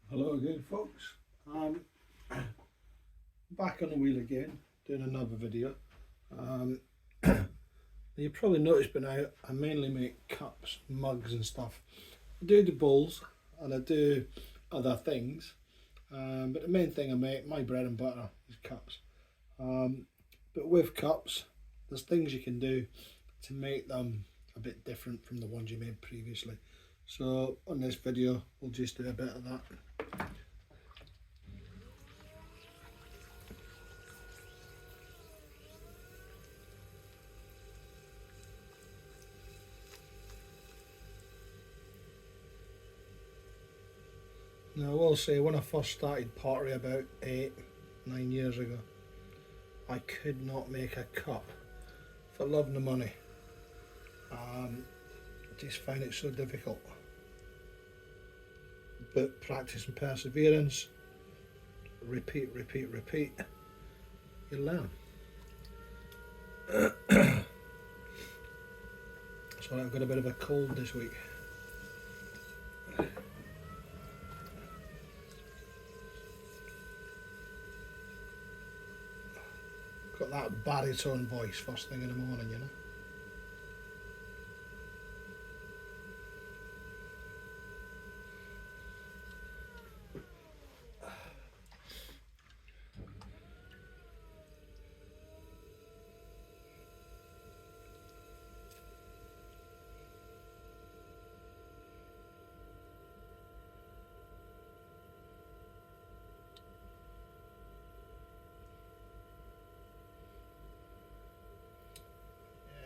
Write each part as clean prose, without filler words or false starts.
Hello again, folks. Back on the wheel again, doing another video. You probably noticed by now I mainly make cups, mugs and stuff. I do the bowls and I do other things, but the main thing I make, my bread and butter, is cups. But with cups, there's things you can do to make them a bit different from the ones you made previously. So on this video, we'll just do a bit of that. Now I will say, when I first started pottery about 8-9 years ago, I could not make a cup for love nor money. I just find it so difficult. But practice and perseverance, repeat, you learn. So I've got a bit of a cold this week. Got that baritone voice first thing in the morning, you know.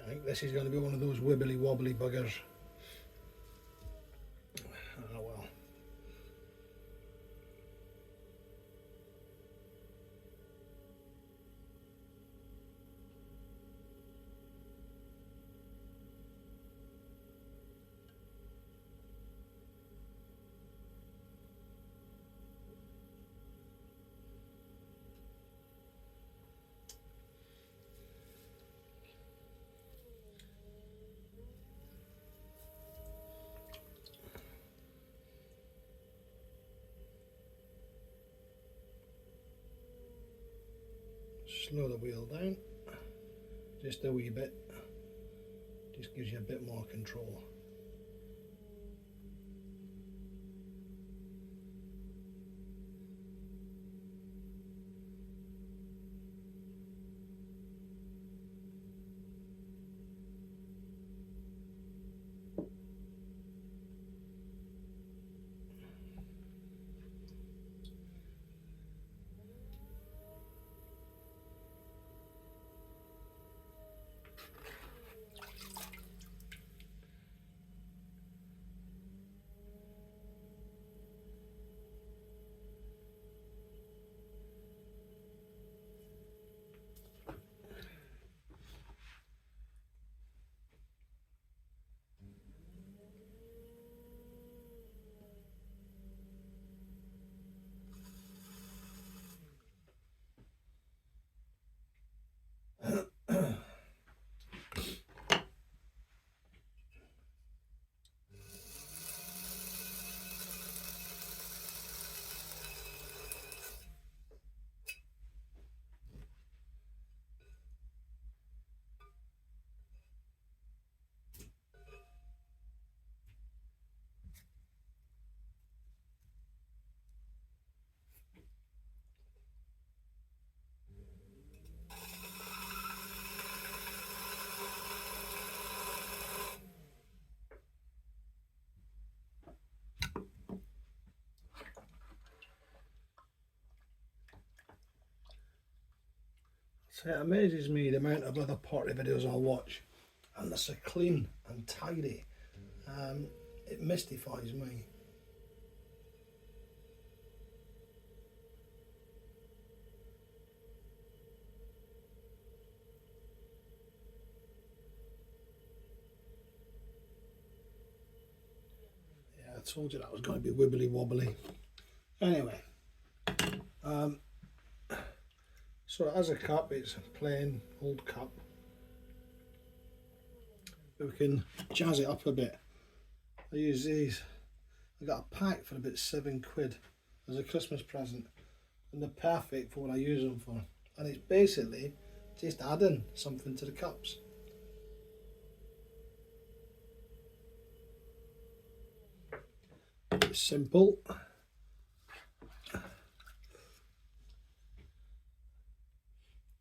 I think this is going to be one of those wibbly wobbly buggers. Oh well. Slow the wheel down, just a wee bit, just gives you a bit more control. So it amazes me the amount of other pottery videos I'll watch, and they're so clean and tidy. It mystifies me. Yeah, I told you that was going to be wibbly wobbly. Anyway, so as a cup, it's a plain old cup. But we can jazz it up a bit. I use these. I got a pack for about £7. as a Christmas present, and they're perfect for what I use them for. And it's basically just adding something to the cups. It's simple.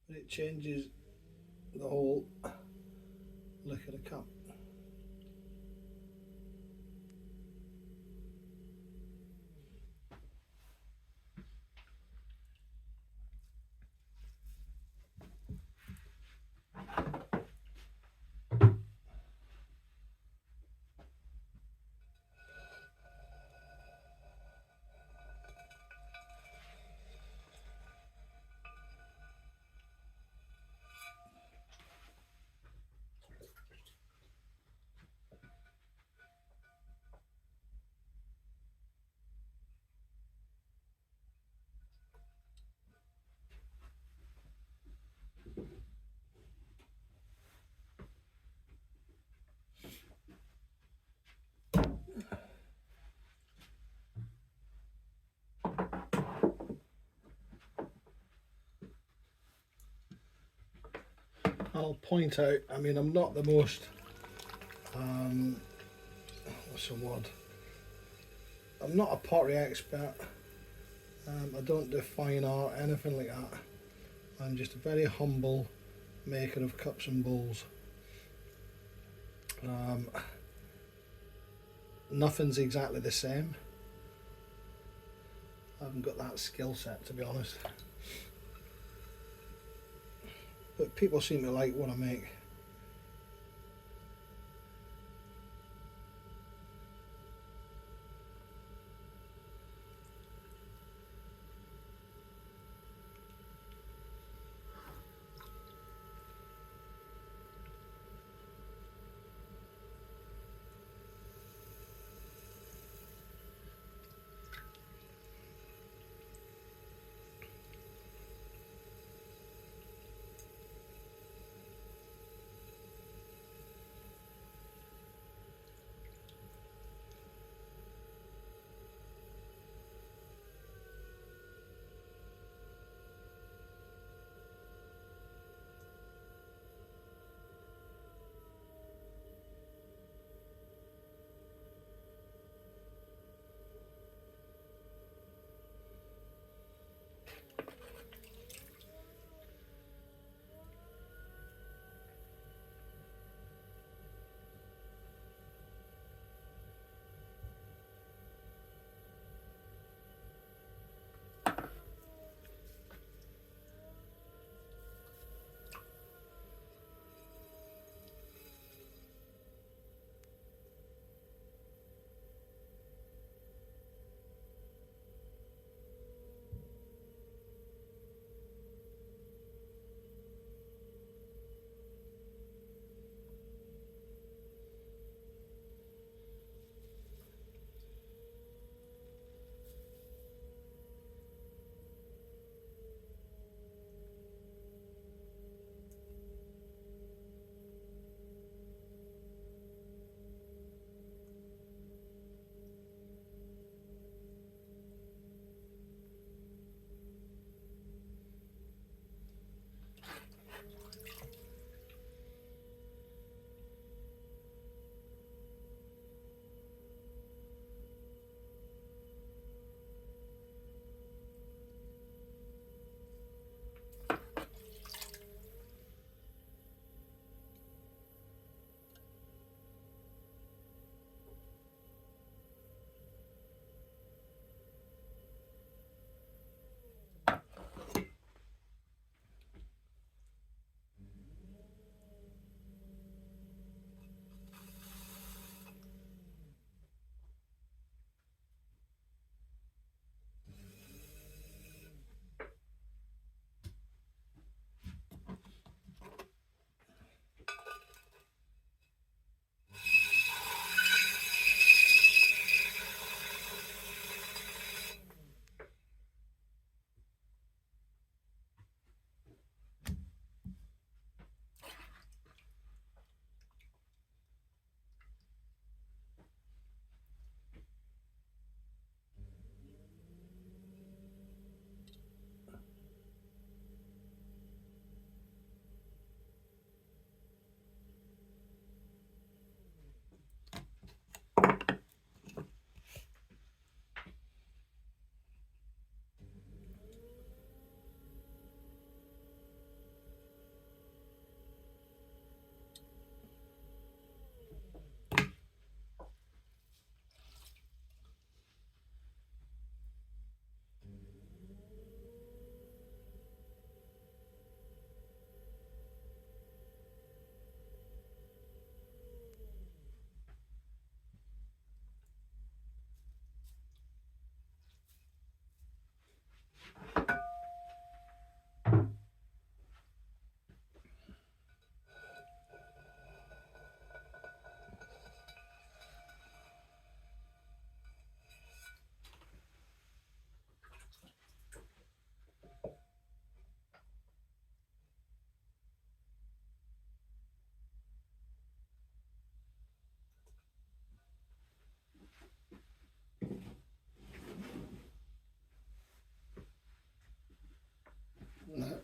But it changes the whole look of the cup. I'll point out, I mean, I'm not the most, what's the word? I'm not a pottery expert. I don't do fine art, anything like that. I'm just a very humble maker of cups and bowls. Nothing's exactly the same. I haven't got that skill set, to be honest. But people seem to like what I make.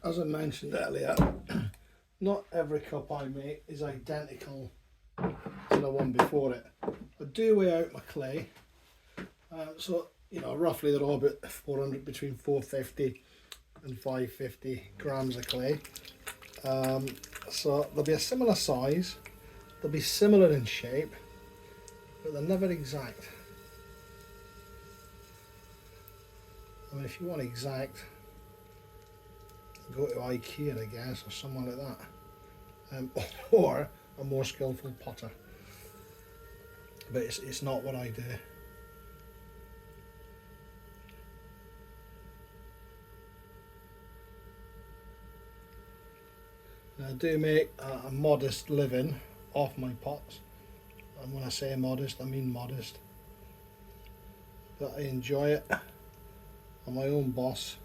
as I mentioned earlier, not every cup I make is identical to the one before it. I do weigh out my clay, so you know roughly they're all about 400, between 450 and 550 grams of clay. So they'll be a similar size, they'll be similar in shape, but they're never exact. I mean, if you want exact, go to IKEA, I guess, or someone like that, or a more skillful potter. But it's not what I do. Now, I do make a modest living off my pots, and when I say modest, I mean modest. But I enjoy it. I'm my own boss,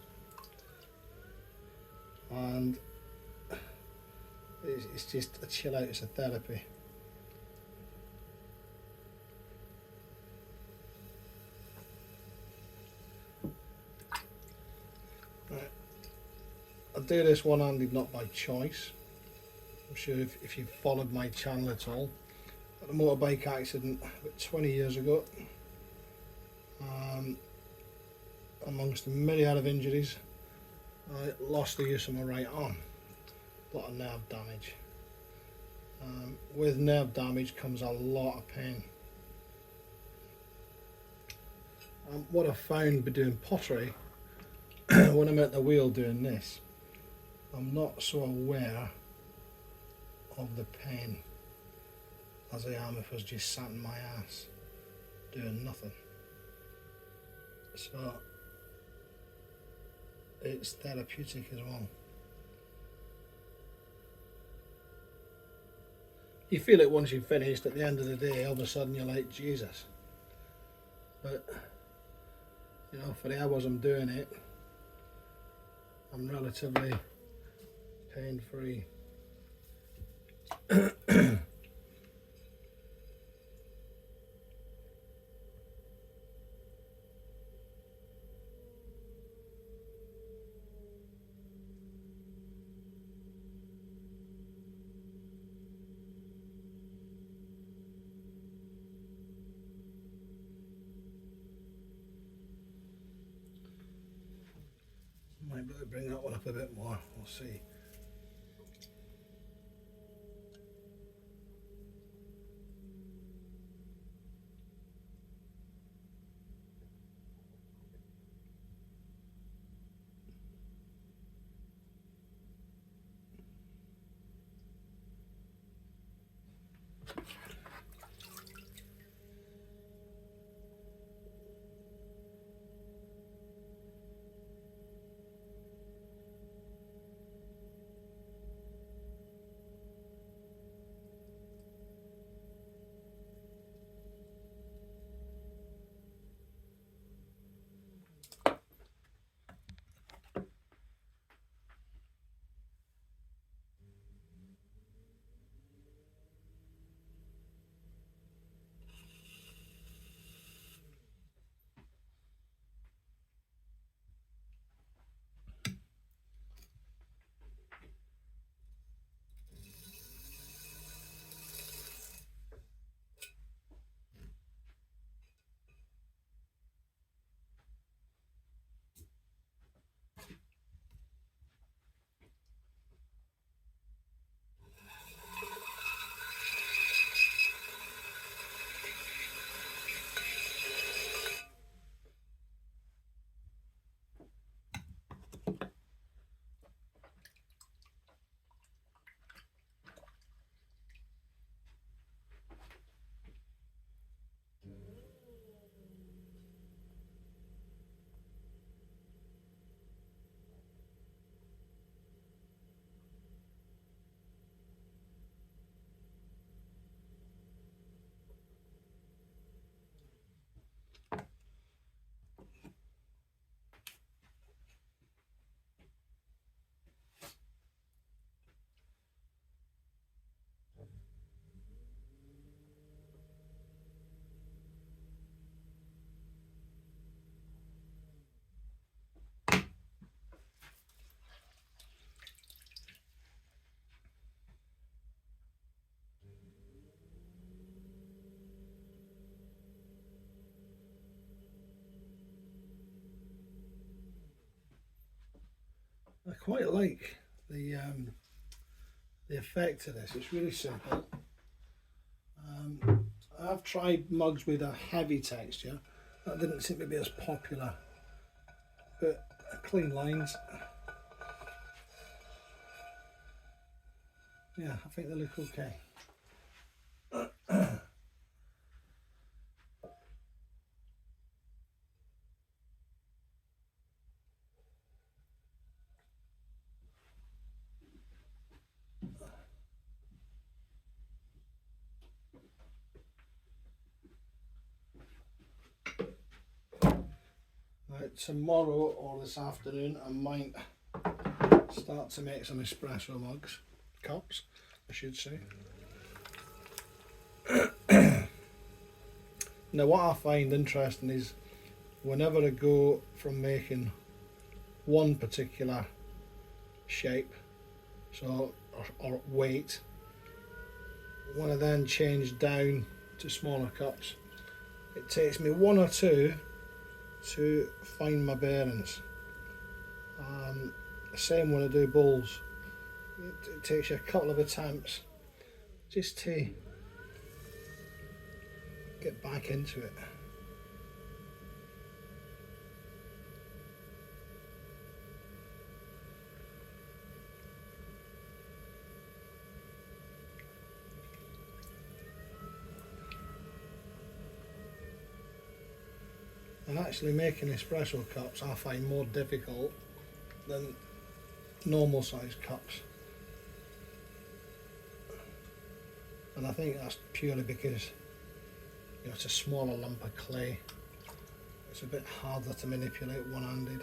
and it's just a chill out, it's a therapy. Right. I do this one-handed not by choice. I'm sure if you've followed my channel at all, I had a motorbike accident about 20 years ago. Amongst a myriad of injuries, I lost the use of my right arm. A lot of nerve damage. With nerve damage comes a lot of pain. What I've found by doing pottery, when I'm at the wheel doing this, I'm not so aware of the pain as I am if I was just sat in my ass doing nothing. So it's therapeutic as well. You feel it once you've finished. At the end of the day, all of a sudden you're like, Jesus. But you know, for the hours I'm doing it, I'm relatively pain free. Might be able to bring that one up a bit more, we'll see. I quite like the effect of this. It's really simple. I've tried mugs with a heavy texture. That didn't seem to be as popular. But clean lines. Yeah, I think they look okay. Right, tomorrow or this afternoon I might start to make some espresso mugs, cups I should say. Now what I find interesting is whenever I go from making one particular shape, so or weight, when I then change down to smaller cups, it takes me one or two to find my bearings. Same when I do bowls, it takes you a couple of attempts just to get back into it. And actually making espresso cups I find more difficult than normal sized cups. And I think that's purely because it's a smaller lump of clay. It's a bit harder to manipulate one-handed.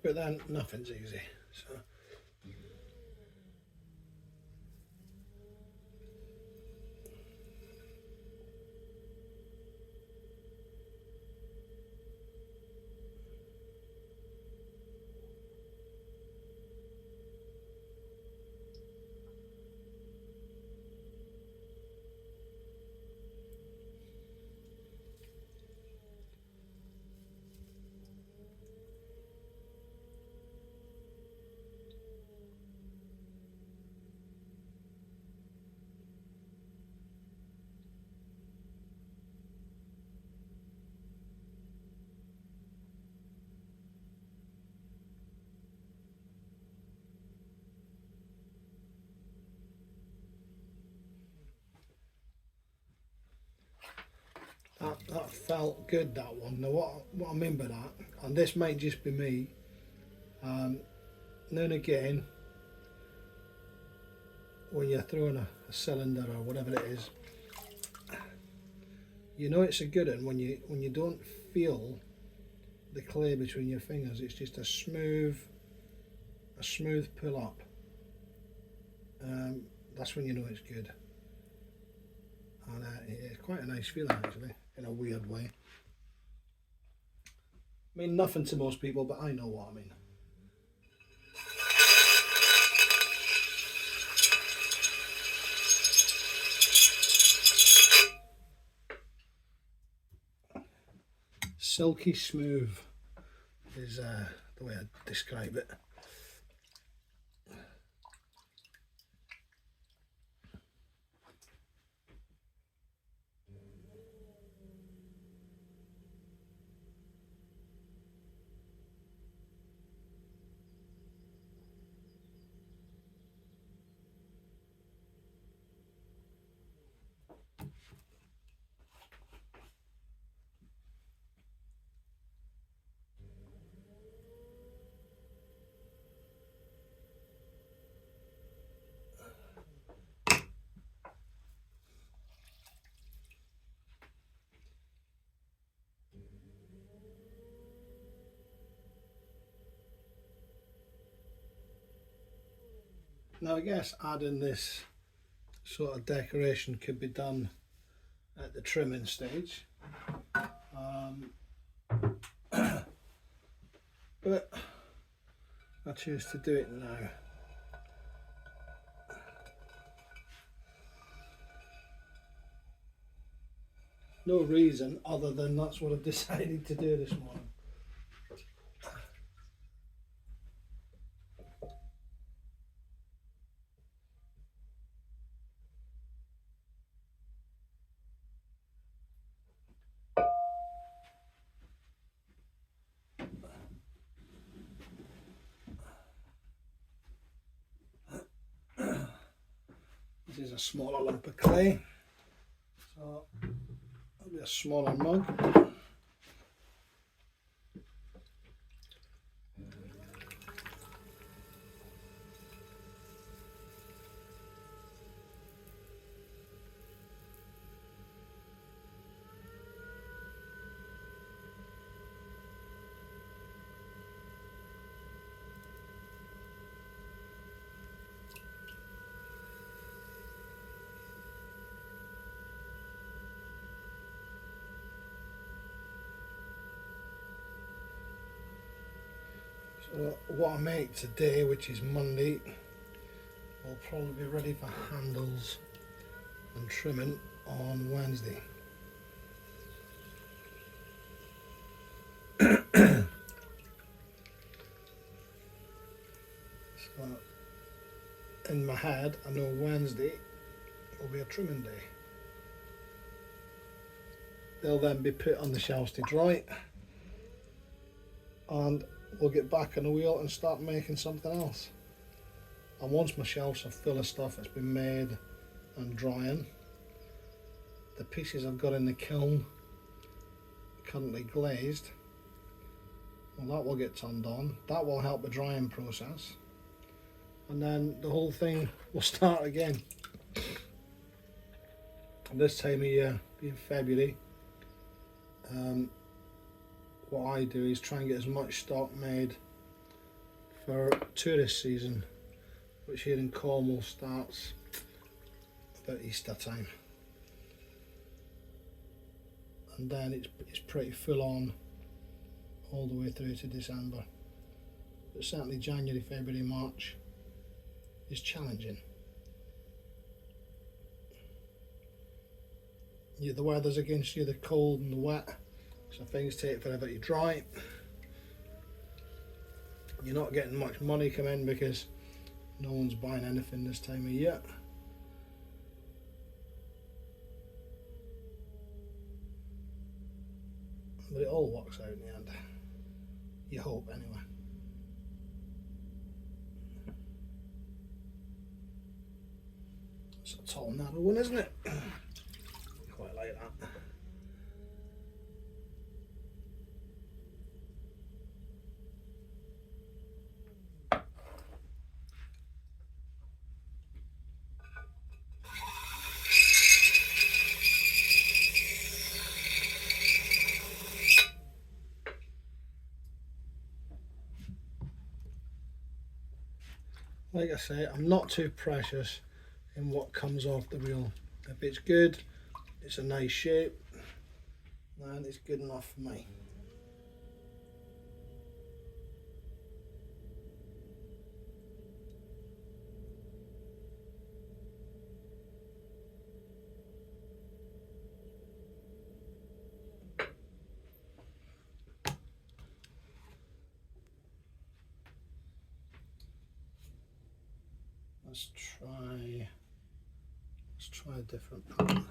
But then nothing's easy. So that felt good, that one. Now what I mean by that, and this might just be me, now and again when you're throwing a cylinder or whatever it is, you know it's a good one when you don't feel the clay between your fingers. It's just a smooth pull up. That's when you know it's good. And it's quite a nice feeling actually, in a weird way. I mean, nothing to most people, but I know what I mean. Silky smooth is the way I describe it. Now I guess adding this sort of decoration could be done at the trimming stage, but I choose to do it now. No reason other than that's what I've decided to do this morning. This is a smaller lump of clay, so it'll be a smaller mug. So what I make today, which is Monday, will probably be ready for handles and trimming on Wednesday. So in my head, I know Wednesday will be a trimming day. They'll then be put on the shelves to dry, and we'll get back on the wheel and start making something else. And once my shelves are full of stuff that's been made and drying, the pieces I've got in the kiln currently glazed, well, that will get turned on. That will help the drying process, and then the whole thing will start again. And this time of year, being February, what I do is try and get as much stock made for tourist season, which here in Cornwall starts about Easter time, and then it's pretty full on all the way through to December. But certainly January, February, March is challenging. The weather's against you, the cold and the wet, so things take forever to dry. You're not getting much money come in because no one's buying anything this time of year. But it all works out in the end. You hope, anyway. It's a tall, narrow one, isn't it? Quite like that. Like I say, I'm not too precious in what comes off the reel. If it's good, it's a nice shape, then it's good enough for me. Let's try a different pattern.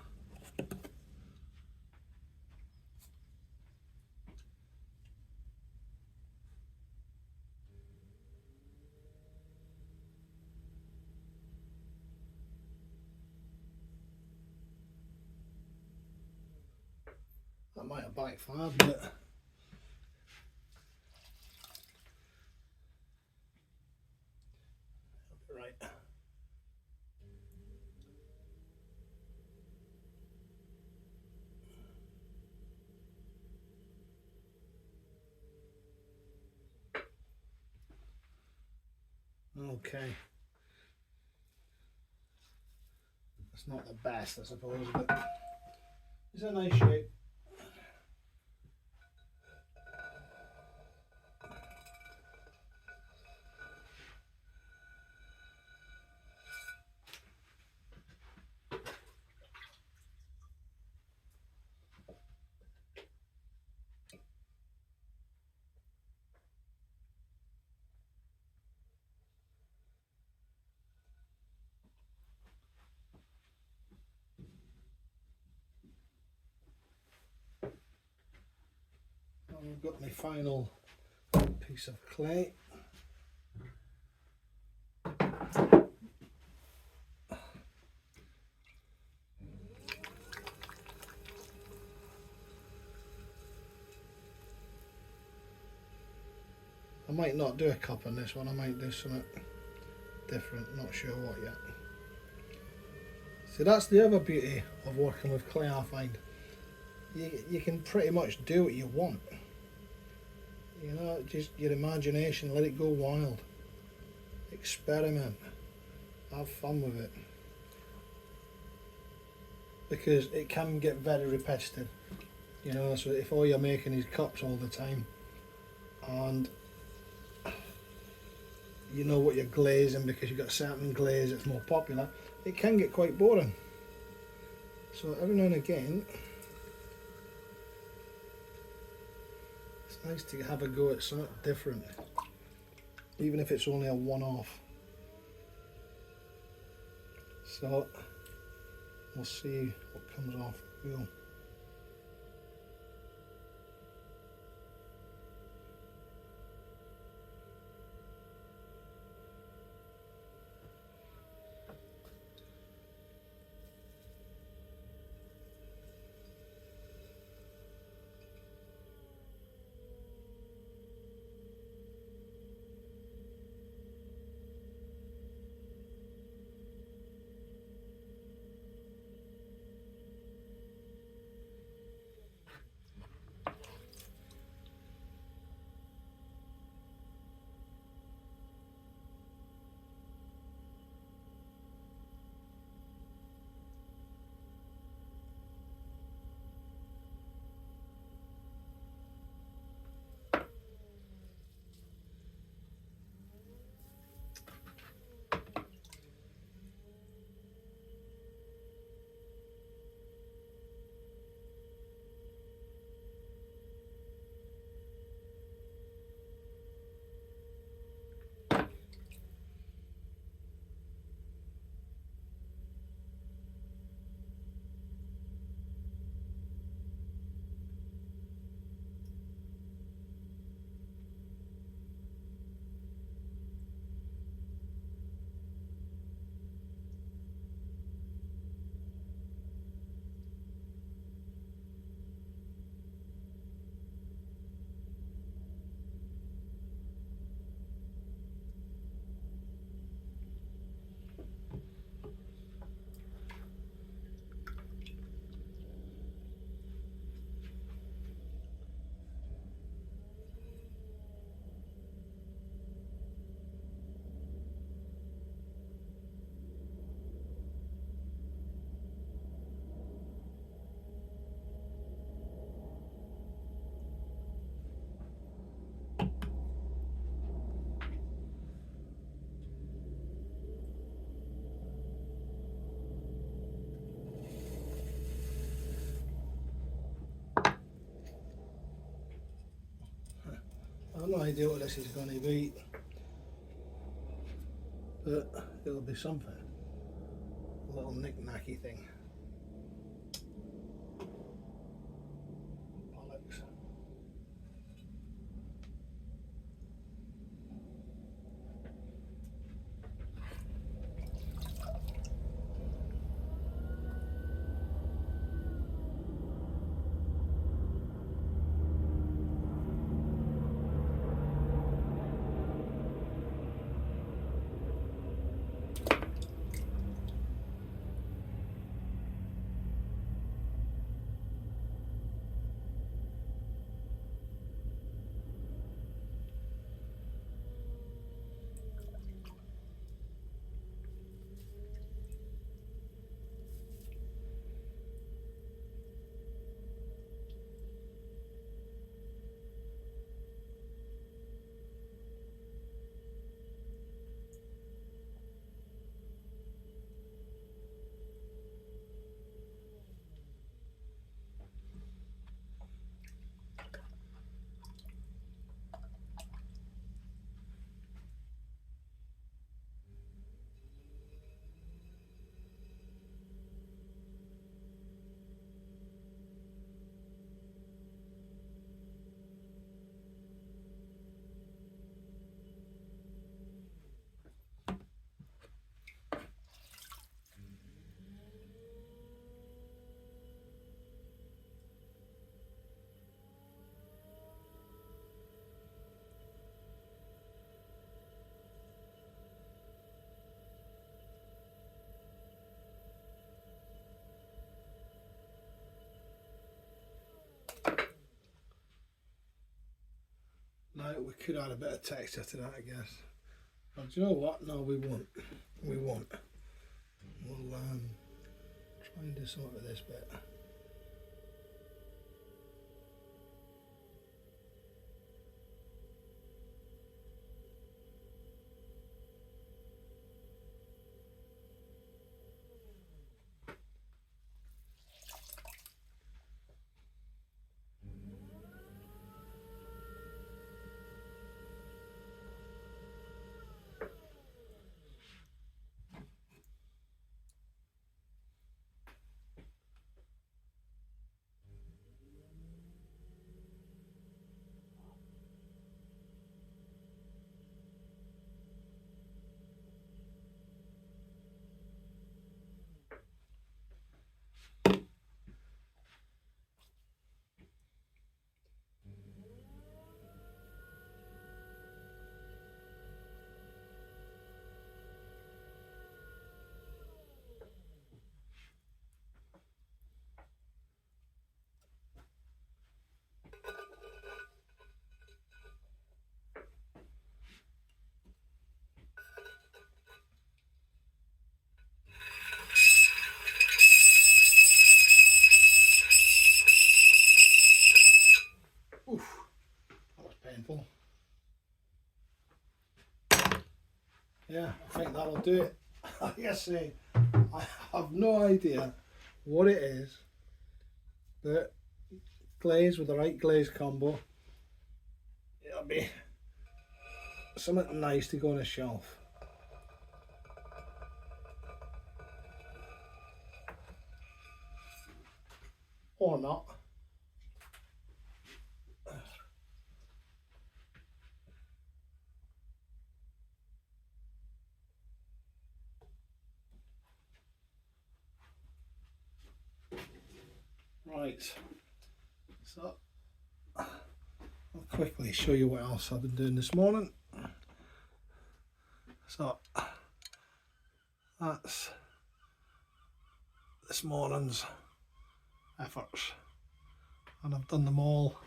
That might have backfired, but right. Okay. It's not the best, I suppose, but it's a nice shape. I've got my final piece of clay. I might not do a cup on this one, I might do something different, not sure what yet. So that's the other beauty of working with clay, I find. You can pretty much do what you want. You know, just your imagination, let it go wild. Experiment. Have fun with it. Because it can get very repetitive. You know, so if all you're making is cups all the time and you know what you're glazing because you've got a certain glaze that's more popular, it can get quite boring. So every now and again, it's nice to have a go at something different, even if it's only a one-off. So we'll see what comes off the wheel. I have no idea what this is going to be, but it'll be something. A little knick-knacky thing. Bollocks. We could add a bit of texture to that, I guess. But do you know what? No, we won't. We won't. We'll try and do something with this bit. Oof, that was painful. Yeah, I think that'll do it. Like I say, I have no idea what it is, but glaze with the right glaze combo, it'll be something nice to go on a shelf. Or not. Right, so I'll quickly show you what else I've been doing this morning. So that's this morning's efforts, and I've done them all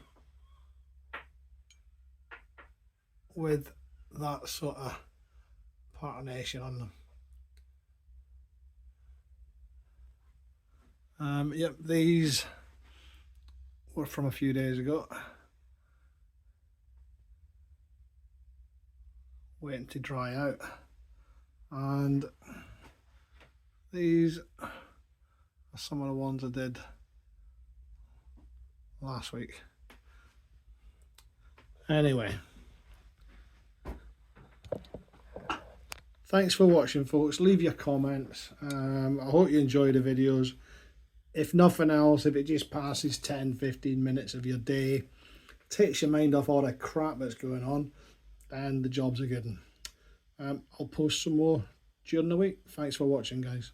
with that sort of patination on them. Yep, these were from a few days ago. Waiting to dry out, and these are some of the ones I did last week. Anyway, thanks for watching, folks. Leave your comments. I hope you enjoy the videos. If nothing else, if it just passes 10-15 minutes of your day, takes your mind off all the crap that's going on, and the job's a good one. I'll post some more during the week. Thanks for watching, guys.